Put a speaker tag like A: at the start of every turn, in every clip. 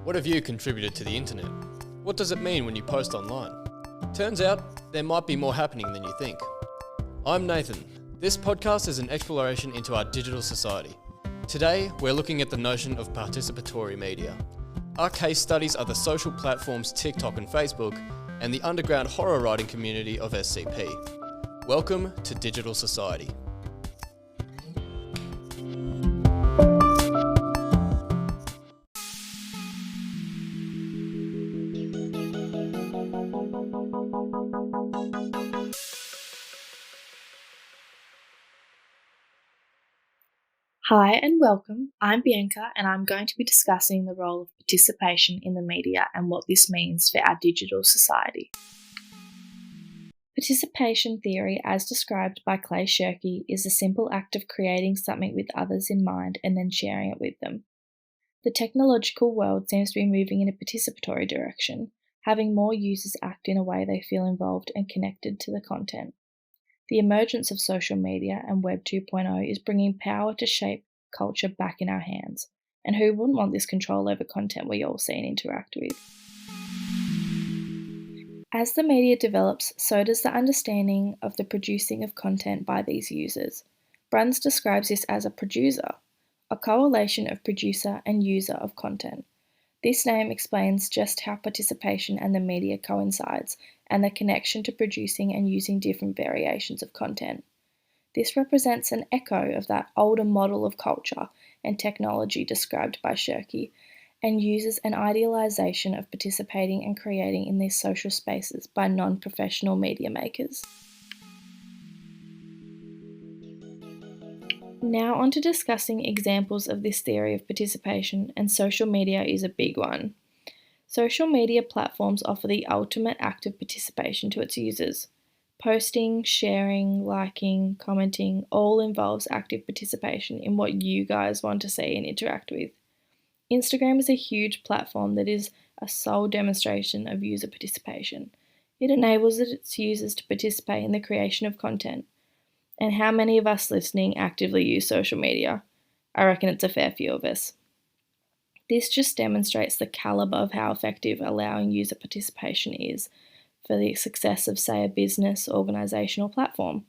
A: What have you contributed to the internet? What does it mean when you post online? Turns out, there might be more happening than you think. I'm Nathan. This podcast is an exploration into our digital society. Today, we're looking at the notion of participatory media. Our case studies are the social platforms TikTok and Facebook, and the underground horror writing community of SCP. Welcome to Digital Society.
B: Hi and welcome, I'm Bianca and I'm going to be discussing the role of participation in the media and what this means for our digital society. Participation theory, as described by Clay Shirky, is the simple act of creating something with others in mind and then sharing it with them. The technological world seems to be moving in a participatory direction, having more users act in a way they feel involved and connected to the content. The emergence of social media and Web 2.0 is bringing power to shape culture back in our hands, and who wouldn't want this control over content we all see and interact with? As the media develops, so does the understanding of the producing of content by these users. Bruns describes this as a producer, a correlation of producer and user of content. This name explains just how participation and the media coincides and the connection to producing and using different variations of content. This represents an echo of that older model of culture and technology described by Shirky and uses an idealization of participating and creating in these social spaces by non-professional media makers. Now on to discussing examples of this theory of participation, and social media is a big one. Social media platforms offer the ultimate act of participation to its users. Posting, sharing, liking, commenting all involves active participation in what you guys want to see and interact with. Instagram is a huge platform that is a sole demonstration of user participation. It enables its users to participate in the creation of content. And how many of us listening actively use social media? I reckon it's a fair few of us. This just demonstrates the calibre of how effective allowing user participation is for the success of, say, a business, organisation or platform.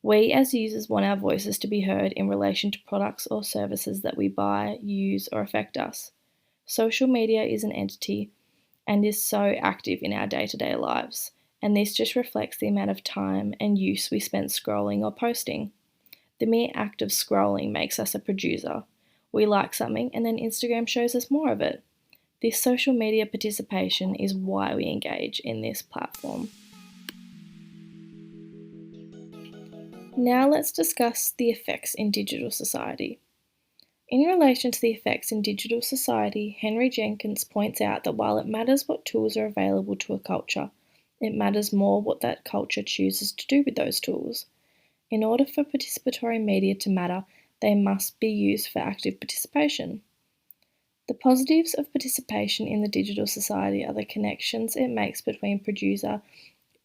B: We as users want our voices to be heard in relation to products or services that we buy, use or affect us. Social media is an entity and is so active in our day-to-day lives, and this just reflects the amount of time and use we spend scrolling or posting. The mere act of scrolling makes us a producer. We like something and then Instagram shows us more of it. This social media participation is why we engage in this platform. Now let's discuss the effects in digital society. In relation to the effects in digital society, Henry Jenkins points out that while it matters what tools are available to a culture, it matters more what that culture chooses to do with those tools. In order for participatory media to matter, they must be used for active participation. The positives of participation in the digital society are the connections it makes between producer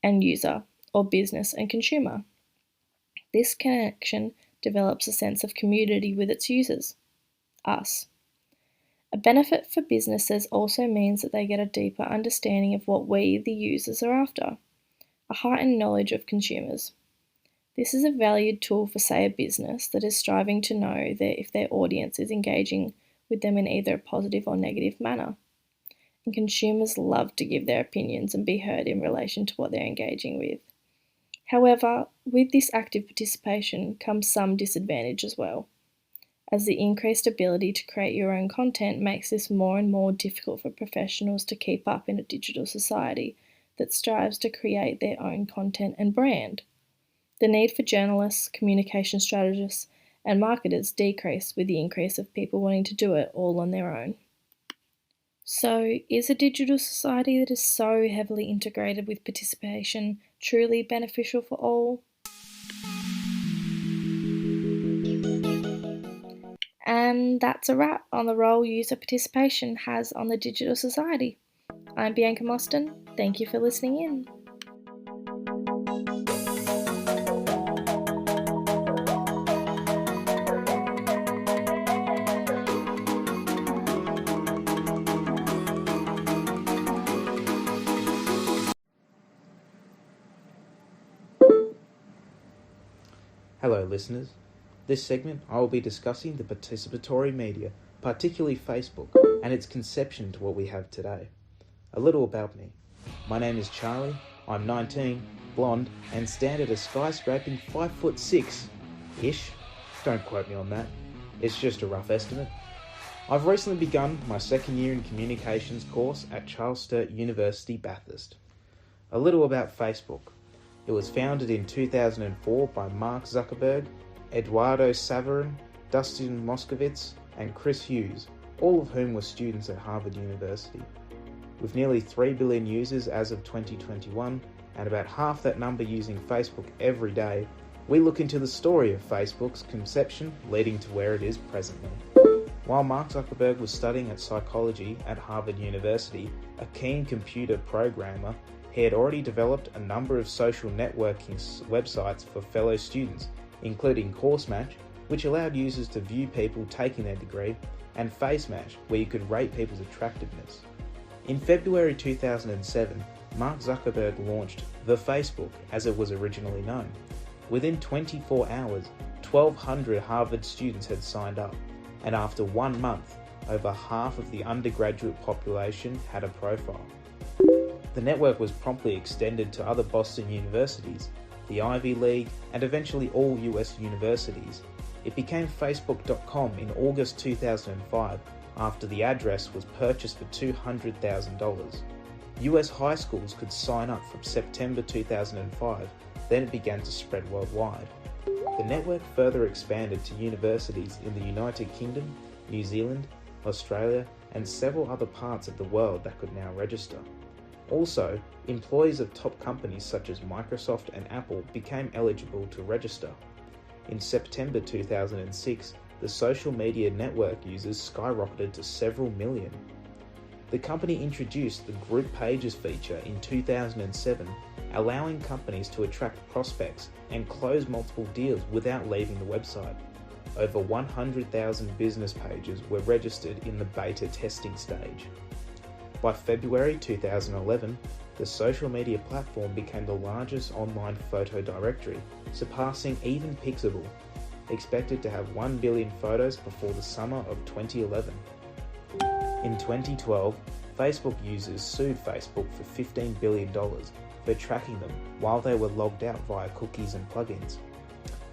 B: and user, or business and consumer. This connection develops a sense of community with its users, us. A benefit for businesses also means that they get a deeper understanding of what we, the users, are after, a heightened knowledge of consumers. This is a valued tool for, say, a business that is striving to know that if their audience is engaging with them in either a positive or negative manner. And consumers love to give their opinions and be heard in relation to what they're engaging with. However, with this active participation comes some disadvantage as well, as the increased ability to create your own content makes this more and more difficult for professionals to keep up in a digital society that strives to create their own content and brand. The need for journalists, communication strategists, and marketers decrease with the increase of people wanting to do it all on their own. So, is a digital society that is so heavily integrated with participation truly beneficial for all? And that's a wrap on the role user participation has on the digital society. I'm Bianca Mostyn. Thank you for listening in.
C: Hello, listeners. This segment, I will be discussing the participatory media, particularly Facebook, and its conception to what we have today. A little about me. My name is Charlie, I'm 19, blonde, and stand at a skyscraping 5'6"-ish. Don't quote me on that. It's just a rough estimate. I've recently begun my second year in communications course at Charles Sturt University, Bathurst. A little about Facebook. It was founded in 2004 by Mark Zuckerberg, Eduardo Saverin, Dustin Moskovitz, and Chris Hughes, all of whom were students at Harvard University. With nearly 3 billion users as of 2021, and about half that number using Facebook every day, we look into the story of Facebook's conception leading to where it is presently. While Mark Zuckerberg was studying at psychology at Harvard University, a keen computer programmer, he had already developed a number of social networking websites for fellow students, including CourseMatch, which allowed users to view people taking their degree, and FaceMatch, where you could rate people's attractiveness. In February 2007, Mark Zuckerberg launched The Facebook, as it was originally known. Within 24 hours, 1,200 Harvard students had signed up, and after 1 month, over half of the undergraduate population had a profile. The network was promptly extended to other Boston universities, the Ivy League, and eventually all US universities. It became Facebook.com in August 2005 after the address was purchased for $200,000. US high schools could sign up from September 2005, then it began to spread worldwide. The network further expanded to universities in the United Kingdom, New Zealand, Australia, and several other parts of the world that could now register. Also, employees of top companies such as Microsoft and Apple became eligible to register. In September 2006, the social media network users skyrocketed to several million. The company introduced the Group Pages feature in 2007, allowing companies to attract prospects and close multiple deals without leaving the website. Over 100,000 business pages were registered in the beta testing stage. By February 2011, the social media platform became the largest online photo directory, surpassing even Pixable, expected to have 1 billion photos before the summer of 2011. In 2012, Facebook users sued Facebook for $15 billion for tracking them while they were logged out via cookies and plugins.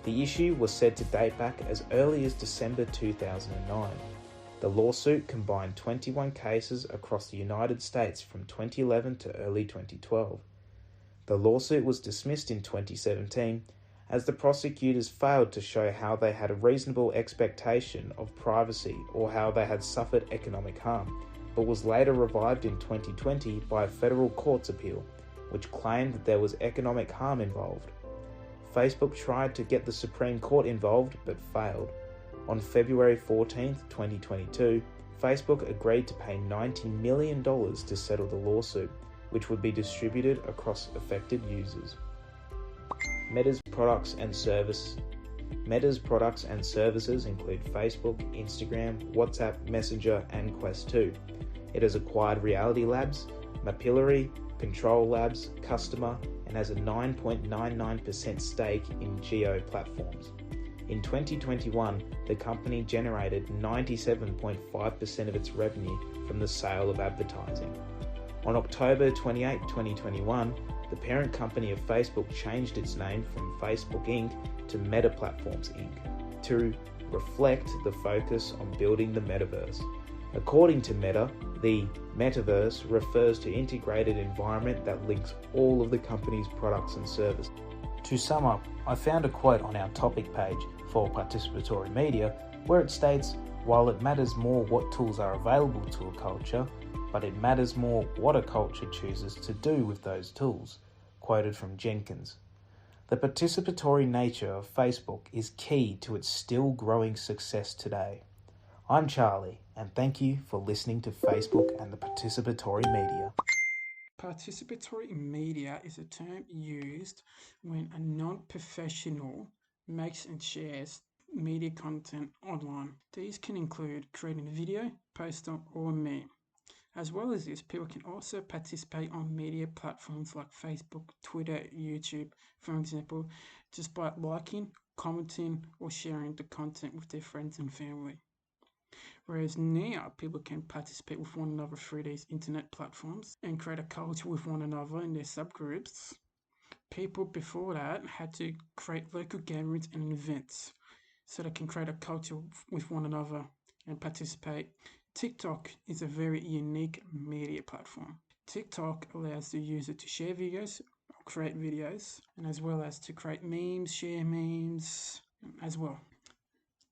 C: The issue was said to date back as early as December 2009. The lawsuit combined 21 cases across the United States from 2011 to early 2012. The lawsuit was dismissed in 2017 as the prosecutors failed to show how they had a reasonable expectation of privacy or how they had suffered economic harm, but was later revived in 2020 by a federal court's appeal, which claimed that there was economic harm involved. Facebook tried to get the Supreme Court involved but failed. On February 14, 2022, Facebook agreed to pay $90 million to settle the lawsuit, which would be distributed across affected users. Meta's products and services include Facebook, Instagram, WhatsApp, Messenger, and Quest 2. It has acquired Reality Labs, Mapillary, Control Labs, Customer, and has a 9.99% stake in Geo Platforms. In 2021, the company generated 97.5% of its revenue from the sale of advertising. On October 28, 2021, the parent company of Facebook changed its name from Facebook Inc. to Meta Platforms Inc. to reflect the focus on building the metaverse. According to Meta, the metaverse refers to integrated environment that links all of the company's products and services. To sum up, I found a quote on our topic page for participatory media where it states, while it matters more what tools are available to a culture, but it matters more what a culture chooses to do with those tools. Quoted from Jenkins. The participatory nature of Facebook is key to its still growing success today. I'm Charlie, and thank you for listening to Facebook and the participatory media.
D: Participatory media is a term used when a non-professional makes and shares media content online. These can include creating a video, poster, or a meme. As well as this, people can also participate on media platforms like Facebook, Twitter, YouTube, for example, just by liking, commenting or sharing the content with their friends and family. Whereas now people can participate with one another through these internet platforms and create a culture with one another in their subgroups. People before that had to create local gatherings and events so they can create a culture with one another and participate. TikTok is a very unique media platform. TikTok allows the user to share videos or create videos, and as well as to create memes, share memes as well.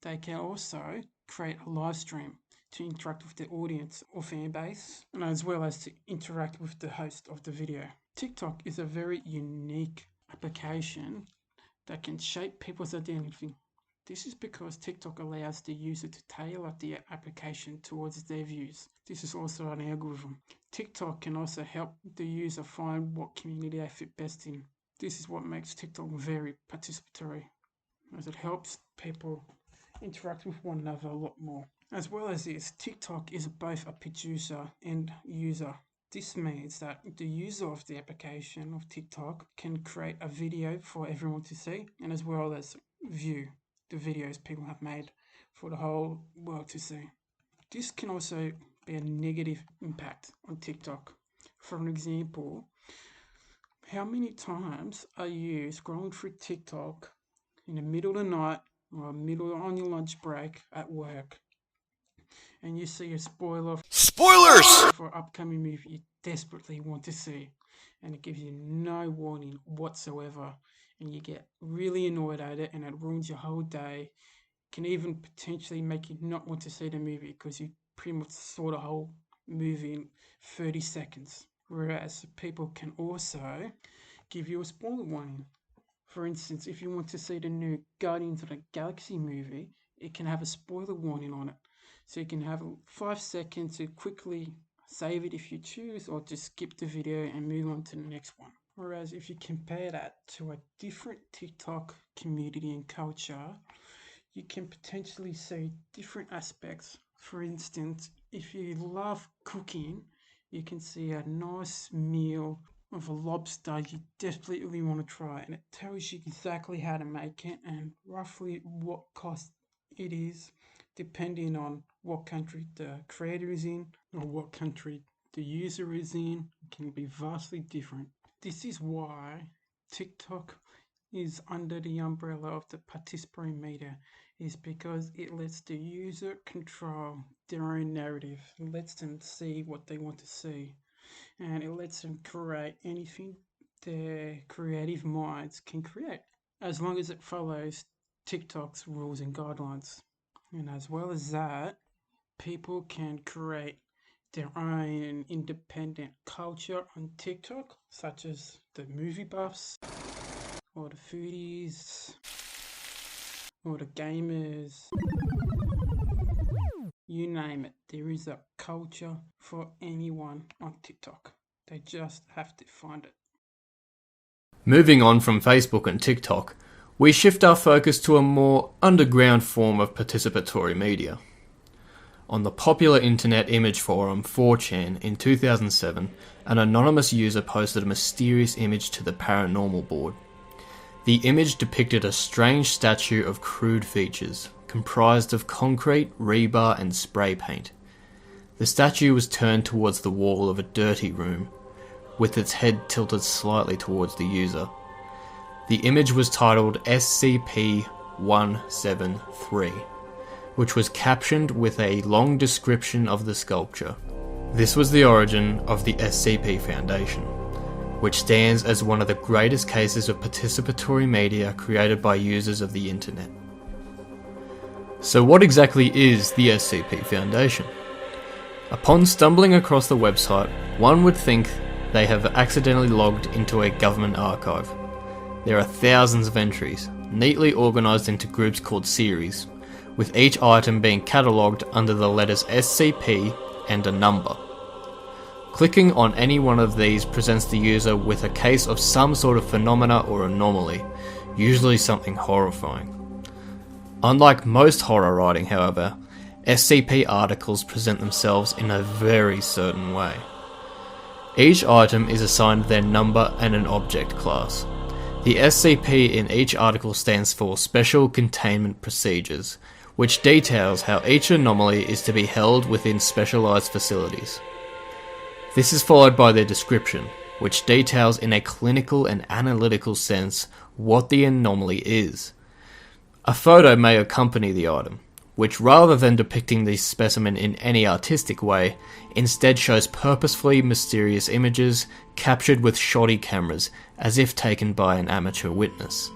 D: They can also create a live stream to interact with their audience or fan base, and as well as to interact with the host of the video. TikTok is a very unique application that can shape people's identity. This is because TikTok allows the user to tailor the application towards their views. This is also an algorithm. TikTok can also help the user find what community they fit best in. This is what makes TikTok very participatory, as it helps people interact with one another a lot more. As well as this, TikTok is both a producer and user. This means that the user of the application of TikTok can create a video for everyone to see, and as well as view the videos people have made for the whole world to see. This can also be a negative impact on TikTok. For an example, how many times are you scrolling through TikTok in the middle of the night or middle on your lunch break at work, and you see a spoilers for an upcoming movie you desperately want to see, and it gives you no warning whatsoever, and you get really annoyed at it, and it ruins your whole day. Can even potentially make you not want to see the movie because you pretty much saw the whole movie in 30 seconds. Whereas people can also give you a spoiler warning. For instance, if you want to see the new Guardians of the Galaxy movie, it can have a spoiler warning on it. So you can have 5 seconds to quickly save it if you choose, or just skip the video and move on to the next one. Whereas if you compare that to a different TikTok community and culture, you can potentially see different aspects. For instance, if you love cooking, you can see a nice meal of a lobster you desperately want to try, and it tells you exactly how to make it and roughly what cost it is, depending on what country the creator is in or what country the user is in. It can be vastly different. This is why TikTok is under the umbrella of the participatory media, is because it lets the user control their own narrative. It lets them see what they want to see, and it lets them create anything their creative minds can create, as long as it follows TikTok's rules and guidelines. And as well as that, people can create their own independent culture on TikTok, such as the movie buffs, or the foodies, or the gamers. You name it, there is a culture for anyone on TikTok. They just have to find it.
A: Moving on from Facebook and TikTok, we shift our focus to a more underground form of participatory media. On the popular internet image forum 4chan in 2007, an anonymous user posted a mysterious image to the Paranormal board. The image depicted a strange statue of crude features, comprised of concrete, rebar and spray paint. The statue was turned towards the wall of a dirty room, with its head tilted slightly towards the user. The image was titled SCP-173, which was captioned with a long description of the sculpture. This was the origin of the SCP Foundation, which stands as one of the greatest cases of participatory media created by users of the internet. So what exactly is the SCP Foundation? Upon stumbling across the website, one would think they have accidentally logged into a government archive. There are thousands of entries, neatly organised into groups called series, with each item being catalogued under the letters SCP and a number. Clicking on any one of these presents the user with a case of some sort of phenomena or anomaly, usually something horrifying. Unlike most horror writing, however, SCP articles present themselves in a very certain way. Each item is assigned their number and an object class. The SCP in each article stands for Special Containment Procedures, which details how each anomaly is to be held within specialized facilities. This is followed by their description, which details in a clinical and analytical sense what the anomaly is. A photo may accompany the item, which rather than depicting the specimen in any artistic way, instead shows purposefully mysterious images captured with shoddy cameras as if taken by an amateur witness.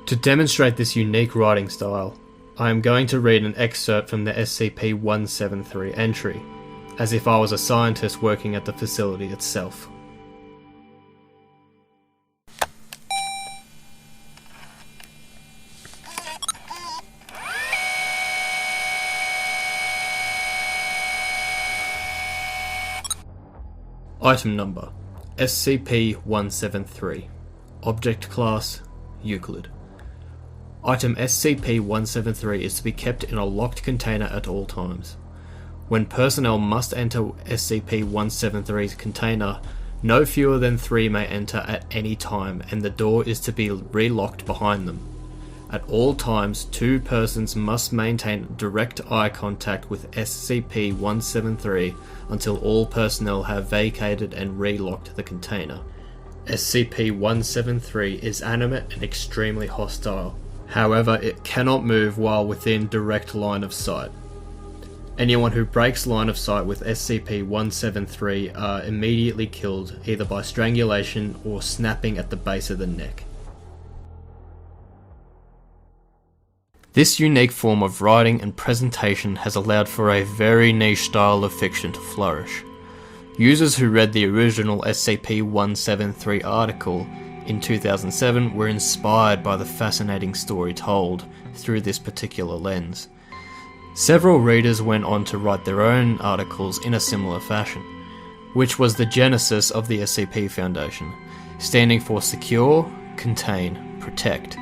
A: To demonstrate this unique writing style, I am going to read an excerpt from the SCP-173 entry, as if I was a scientist working at the facility itself. Item number SCP-173. Object Class Euclid. Item SCP-173 is to be kept in a locked container at all times. When personnel must enter SCP-173's container, no fewer than 3 may enter at any time, and the door is to be re-locked behind them. At all times, 2 persons must maintain direct eye contact with SCP-173 until all personnel have vacated and re-locked the container. SCP-173 is animate and extremely hostile. However, it cannot move while within direct line of sight. Anyone who breaks line of sight with SCP-173 are immediately killed, either by strangulation or snapping at the base of the neck. This unique form of writing and presentation has allowed for a very niche style of fiction to flourish. Users who read the original SCP-173 article in 2007 were inspired by the fascinating story told through this particular lens. Several readers went on to write their own articles in a similar fashion, which was the genesis of the SCP Foundation, standing for Secure, Contain, Protect.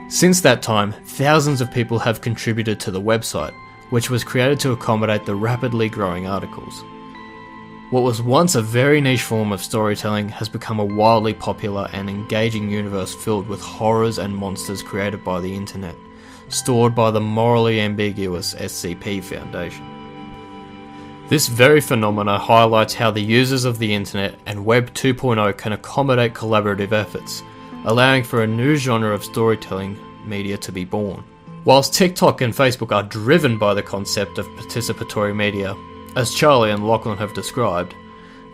A: Since that time, thousands of people have contributed to the website, which was created to accommodate the rapidly growing articles. What was once a very niche form of storytelling has become a wildly popular and engaging universe filled with horrors and monsters created by the internet, stored by the morally ambiguous SCP Foundation. This very phenomena highlights how the users of the internet and Web 2.0 can accommodate collaborative efforts, allowing for a new genre of storytelling media to be born. Whilst TikTok and Facebook are driven by the concept of participatory media, as Charlie and Lachlan have described,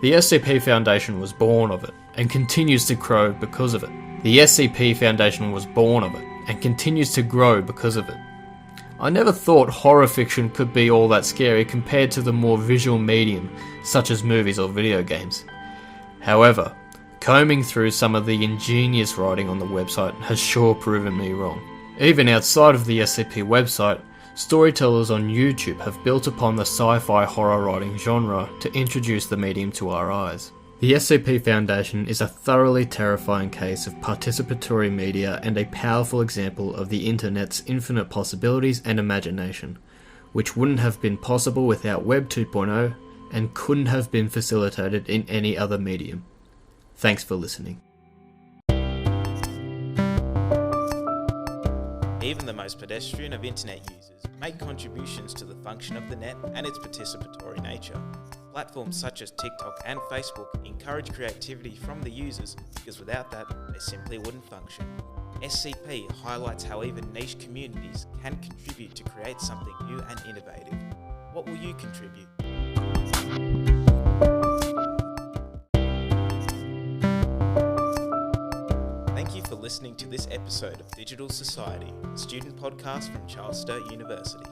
A: the SCP Foundation was born of it, and continues to grow because of it. The SCP Foundation was born of it, and continues to grow because of it. I never thought horror fiction could be all that scary compared to the more visual medium, such as movies or video games. However, combing through some of the ingenious writing on the website has sure proven me wrong. Even outside of the SCP website, storytellers on YouTube have built upon the sci-fi horror writing genre to introduce the medium to our eyes. The SCP Foundation is a thoroughly terrifying case of participatory media and a powerful example of the internet's infinite possibilities and imagination, which wouldn't have been possible without Web 2.0 and couldn't have been facilitated in any other medium. Thanks for listening.
E: Even the most pedestrian of internet users make contributions to the function of the net and its participatory nature. Platforms such as TikTok and Facebook encourage creativity from the users because without that, they simply wouldn't function. SCP highlights how even niche communities can contribute to create something new and innovative. What will you contribute? Thank you for listening to this episode of Digital Society, a student podcast from Charles Sturt University.